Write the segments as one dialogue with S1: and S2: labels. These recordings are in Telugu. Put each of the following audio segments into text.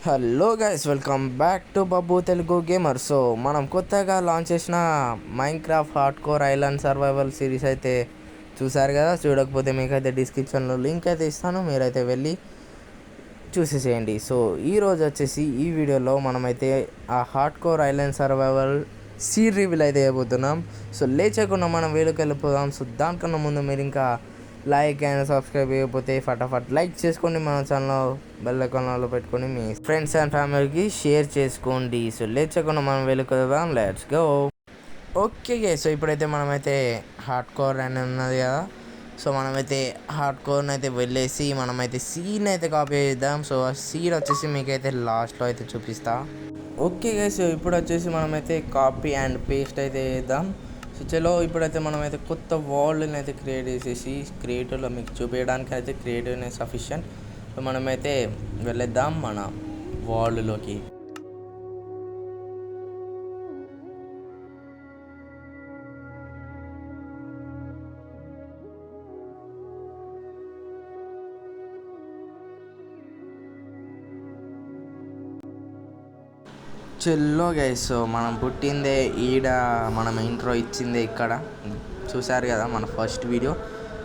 S1: Hello guys, welcome back to Babbu Telugu gamer. So మనం కొత్తగా లాంచ్ చేసిన Minecraft hard core island survival series అయితే చూసారు కదా. చూడకపోతే మీకైతే డిస్క్రిప్షన్లో లింక్ అయితే ఇస్తాను, మీరైతే వెళ్ళి చూసేసేయండి. సో ఈరోజు వచ్చేసి ఈ వీడియోలో మనమైతే ఆ hard core island survival seed reveal అయితే చేయబోతున్నాం. సో లేచకుండా మనం వీడియోకి వెళ్ళిపోదాం. సో దానికన్నా ముందు మీరు ఇంకా లైక్ అండ్ సబ్స్క్రైబ్ చేయకపోతే ఫటాఫట్ లైక్ చేసుకోండి, మన ఛానల్ బెల్ ఐకాన్లో పెట్టుకొని మీ ఫ్రెండ్స్ అండ్ ఫ్యామిలీకి షేర్ చేసుకోండి. సో లేచకుండా మనం వెళ్ళిపోదాం, లెట్స్ గో. ఓకే సో ఇప్పుడైతే మనమైతే హార్డ్ కోర్ అని ఉన్నది కదా. సో మనమైతే హార్డ్ కోర్ని అయితే వెళ్ళేసి మనమైతే సీడ్ని అయితే కాపీ చేద్దాం. సో ఆ సీడ్ వచ్చేసి మీకైతే లాస్ట్లో అయితే చూపిస్తా. ఓకే సో ఇప్పుడు వచ్చేసి మనమైతే కాపీ అండ్ పేస్ట్ అయితే చేద్దాం. సో చలో ఇప్పుడైతే మనమైతే కొత్త వరల్డ్ని అయితే క్రియేట్ చేసేసి క్రియేటివ్లో మీకు చూపించడానికి అయితే క్రియేటివ్నే సఫిషియంట్. సో మనమైతే వెళ్ళేద్దాం మన వరల్డ్లోకి. చెల్లో గైస్, సో మనం పుట్టిందే ఈడ, మనం ఇంట్రో ఇచ్చిందే ఇక్కడ చూసారు కదా మన ఫస్ట్ వీడియో.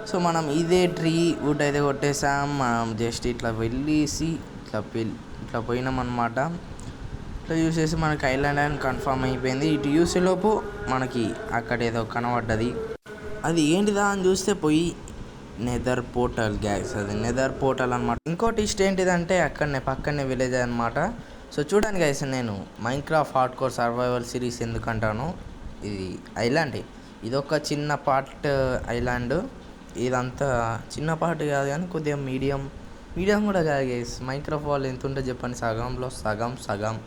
S1: సో మనం ఇదే ట్రీ వుడ్ అయితే కొట్టేసాం. మనం జస్ట్ ఇట్లా వెళ్ళేసి ఇట్లా పోయినాం అనమాట. ఇట్లా చూసేసి మనకి ఐలాండ్ అని కన్ఫర్మ్ అయిపోయింది. ఇటు చూసేలోపు మనకి అక్కడ ఏదో కనబడ్డది. అది ఏంటిదా అని చూస్తే పోయి నెదర్ పోర్టల్ గ్యాస్, అది నెదర్ పోర్టల్ అనమాట. ఇంకోటి ఇష్ట ఏంటిదంటే పక్కనే విలేజ్ అనమాట. సో చూడండి గైస్, నేను Minecraft hard core survival series ఎందుకంటాను, ఇది ఐలాండ్, ఇదొక చిన్న పార్ట్ ఐలాండ్. ఇదంతా చిన్న పార్ట్ కాదు కానీ కొద్దిగా మీడియం కూడా కాదు గైస్. మైన్క్రాఫ్ట్ వాళ్ళు ఎంత ఉంటుంది చెప్పండి, సగంలో సగం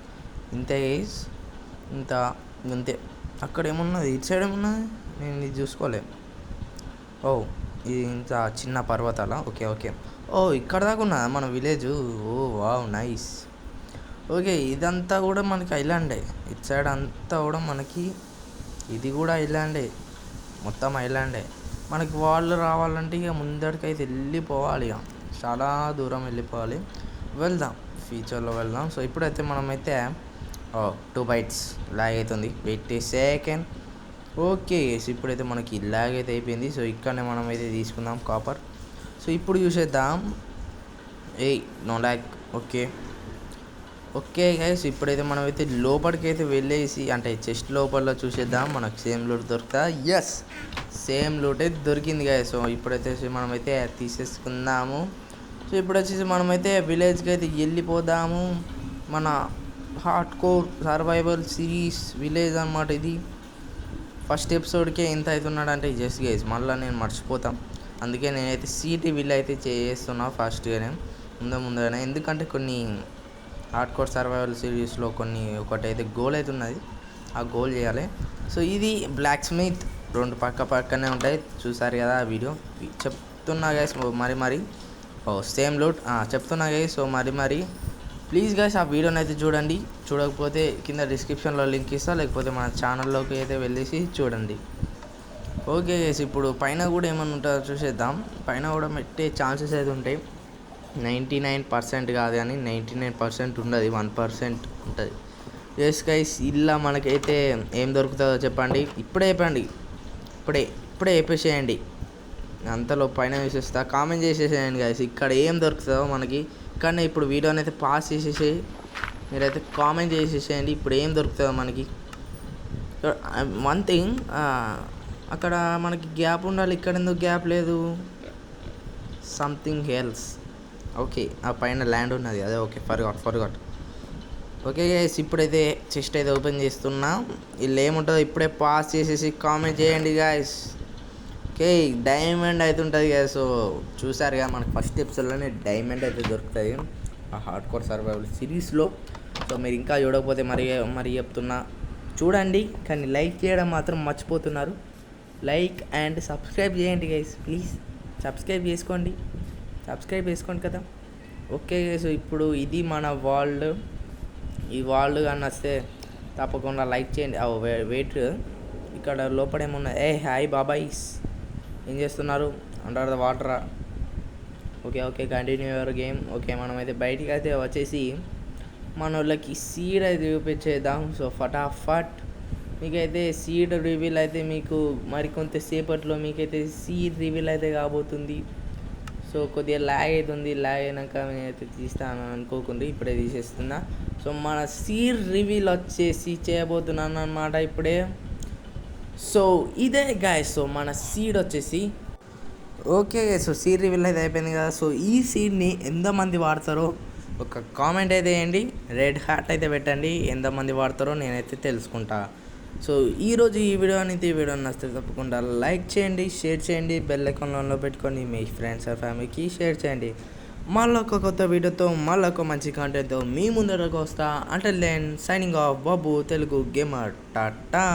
S1: ఇంతే గైస్, ఇంతే. అక్కడ ఏమున్నది, ఇటు సైడ్ ఏమున్నది, నేను ఇది చూసుకోలే. ఓ ఇది ఇంత చిన్న పర్వతాల. ఓకే ఓ ఇక్కడ దాకా ఉన్నదా మన విలేజ్. ఓ వావ్ నైస్. ఓకే ఇదంతా కూడా మనకి ఐలాండే, ఇటు సైడ్ అంతా కూడా మనకి ఇది కూడా ఐలాండే, మొత్తం ఐలాండే. మనకి వాళ్ళు రావాలంటే ఇక ముందరికైతే వెళ్ళిపోవాలి, ఇక చాలా దూరం వెళ్ళిపోవాలి. వెళ్దాం, ఫ్యూచర్లో వెళ్దాం. సో ఇప్పుడైతే మనమైతే 2 బైట్స్ లాగ్ అవుతుంది, వెయిట్ సెకండ్. ఓకే సో ఇప్పుడైతే మనకి లాగ్ అయితే అయిపోయింది. సో ఇక్కడనే మనం అయితే తీసుకుందాం కాపర్. సో ఇప్పుడు చూసేద్దాం. No log. ఓకే గైస్, ఇప్పుడైతే మనమైతే లోపలికి అయితే వెళ్ళేసి అంటే చెస్ట్ లోపల చూసేద్దాం, మనకు సేమ్ లూట్ దొరుకుతా. ఎస్, సేమ్ లూటే దొరికింది గైస్. సో ఇప్పుడైతే మనమైతే తీసేసుకుందాము. సో ఇప్పుడు వచ్చేసి మనమైతే విలేజ్కి అయితే వెళ్ళిపోదాము. మన hard core survival series village అనమాట ఇది. ఫస్ట్ ఎపిసోడ్కే ఎంత అవుతున్నాడు అంటే జస్ట్ గైస్, మళ్ళీ నేను మర్చిపోతాం. అందుకే నేనైతే వీల్ అయితే చేస్తున్నా ఫస్ట్గానే, ముందుగానే. ఎందుకంటే కొన్ని హార్డ్ కోర్ సర్వైవల్ సిరీస్లో ఒకటైతే గోల్ అయితే ఉన్నది, ఆ గోల్ చేయాలి. సో ఇది బ్లాక్ స్మిత్, 2 పక్కనే ఉంటాయి, చూసారు కదా ఆ వీడియో. చెప్తున్నా గైస్ మరి సేమ్ లూట్ చెప్తున్నా గైస్. సో మరి ప్లీజ్ గైస్ ఆ వీడియోని అయితే చూడండి. చూడకపోతే కింద డిస్క్రిప్షన్లో లింక్ ఇస్తా, లేకపోతే మన ఛానల్లోకి అయితే వెళ్ళేసి చూడండి. ఓకే గైస్, ఇప్పుడు పైన కూడా ఏమైనా ఉంటుందో చూసేద్దాం. పైన కూడా పెట్టే ఛాన్సెస్ అయితే ఉంటాయి. 99% కాదు కానీ 99% ఉండదు, 1% ఉంటుంది. ఎస్ గైస్, ఇలా మనకైతే ఏం దొరుకుతుందో చెప్పండి, ఇప్పుడే చెప్పేసేయండి. అంతలో పైన వేసేస్తా, కామెంట్ చేసేసేయండి గైస్ ఇక్కడ ఏం దొరుకుతుందో మనకి. కానీ ఇప్పుడు వీడియోని అయితే పాస్ చేసేసి మీరైతే కామెంట్ చేసేసేయండి ఇప్పుడు ఏం దొరుకుతుందో మనకి. వన్ థింగ్, అక్కడ మనకి గ్యాప్ ఉండాలి, ఇక్కడ ఎందుకు గ్యాప్ లేదు, సంథింగ్ ఎల్స్. ఓకే ఆ పైన ల్యాండ్ ఉన్నది అదే. Okay forgot. ఓకే గైస్, ఇప్పుడైతే చెస్ట్ అయితే ఓపెన్ చేస్తున్నా. వీళ్ళు ఏముంటుందో ఇప్పుడే పాస్ చేసేసి కామెంట్ చేయండి గాయస్. ఓకే డైమండ్ అయితే ఉంటుంది కదా. సో చూసారుగా మనకి ఫస్ట్ ఎపిసోడ్లోనే డైమండ్ అయితే దొరుకుతుంది ఆ హార్డ్ కోర్ సర్వైవల్ సిరీస్లో. సో మీరు ఇంకా చూడకపోతే మరి చెప్తున్నా చూడండి, కానీ లైక్ చేయడం మాత్రం మర్చిపోతున్నారు. లైక్ అండ్ సబ్స్క్రైబ్ చేయండి గైస్, ప్లీజ్ సబ్స్క్రైబ్ చేసుకోండి కదా. ఓకే సో ఇప్పుడు ఇది మన వరల్డ్. ఈ వరల్డ్ కానీ వస్తే తప్పకుండా లైక్ చేయండి. వెయిట్, ఇక్కడ లోపడేమున్నా. హాయ్ బాబాయ్స్, ఏం చేస్తున్నారు అండర్ ద వాటరా? Okay continue your game. Okay మనమైతే బయటికి అయితే వచ్చేసి మన వాళ్ళకి సీడ్ అయితే చూపించేద్దాం. సో ఫటాఫట్ మీకైతే సీడ్ రివీల్ అయితే మీకు మరికొంతసేపట్లో మీకైతే సీడ్ రివీల్ అయితే కాబోతుంది. సో కొద్దిగా ల్యాగ్ అవుతుంది. ల్యాగ్ అయినాక నేనైతే తీస్తాను అనుకోకుండా ఇప్పుడే తీసేస్తున్నా. సో మన సీడ్ రివీల్ వచ్చేసి చేయబోతున్నాను అన్నమాట ఇప్పుడే. సో ఇదే గాయస్. సో మన సీడ్ వచ్చేసి ఓకే. సో సీడ్ రివీల్ అయితే అయిపోయింది కదా. సో ఈ సీడ్ని ఎంతమంది వాడతారో ఒక కామెంట్ అయితే వేయండి. రెడ్ హార్ట్ అయితే పెట్టండి. ఎంతమంది వాడతారో నేనైతే తెలుసుకుంటా. సో ఈరోజు ఈ వీడియో నచ్చితే తప్పకుండా లైక్ చేయండి, షేర్ చేయండి, బెల్ ఐకాన్లో పెట్టుకొని మీ ఫ్రెండ్స్ అండ్ ఫ్యామిలీకి షేర్ చేయండి. మళ్ళీ ఒక కొత్త వీడియోతో మళ్ళీ ఒక మంచి కాంటెంట్తో మీ ముందరకు వస్తా. అంటిల్ దెన్ సైనింగ్ ఆఫ్ బాబు తెలుగు గేమర్. టాటా.